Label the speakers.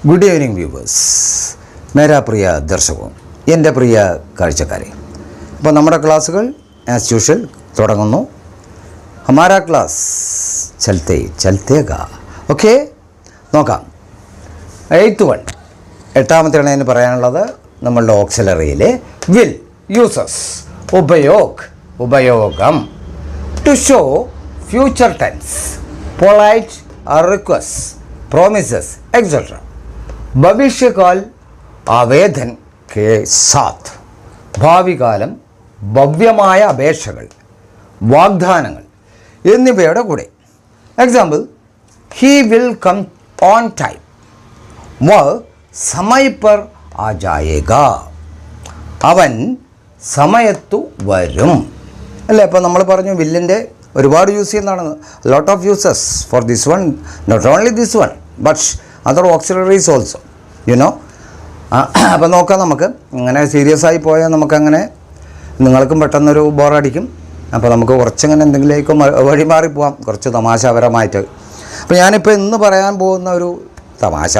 Speaker 1: Good evening viewers, മേരാ പ്രിയ ദർശകവും എൻ്റെ പ്രിയ കാഴ്ചക്കാരെ. അപ്പോൾ നമ്മുടെ ക്ലാസ്സുകൾ ആസ് യൂഷ്വൽ തുടങ്ങുന്നു. ഹമാരാ ക്ലാസ് ചലത്തെ ചലത്തേഗാ. ഓക്കെ, നോക്കാം. 8th one, എട്ടാമത്തെയാണ് അതിന് പറയാനുള്ളത്. നമ്മളുടെ ഓക്സിലറിയിലെ വിൽ, യൂസസ്, ഉപയോഗം. To show future tense, polite request, promises etcetera. ഭവിഷ്യകാൽ ആവേദൻ കെ സാത്ത്, ഭാവികാലം ഭവ്യമായ അപേക്ഷകൾ, വാഗ്ദാനങ്ങൾ എന്നിവയുടെ കൂടെ. Example, he will come on time, വ സമയ പർ ആ ജായേഗാ, അവൻ സമയത്തു വരും. അല്ലേ? അപ്പോൾ നമ്മൾ പറഞ്ഞു വില്ലിൻ്റെ ഒരുപാട് യൂസ് ചെയ്യുന്നതാണ്. Lot of uses for this one, not only this one but other auxiliaries also, you know. അപ്പോൾ നോക്കാം. നമുക്ക് ഇങ്ങനെ സീരിയസ് ആയി പോയാൽ നമുക്കങ്ങനെ നിങ്ങൾക്കും പെട്ടെന്നൊരു ബോറടിക്കും. അപ്പോൾ നമുക്ക് കുറച്ചിങ്ങനെ എന്തെങ്കിലേക്കും വഴി മാറിപ്പോവാം, കുറച്ച് തമാശപരമായിട്ട്. അപ്പോൾ ഞാനിപ്പോൾ ഇന്ന് പറയാൻ പോകുന്ന ഒരു തമാശ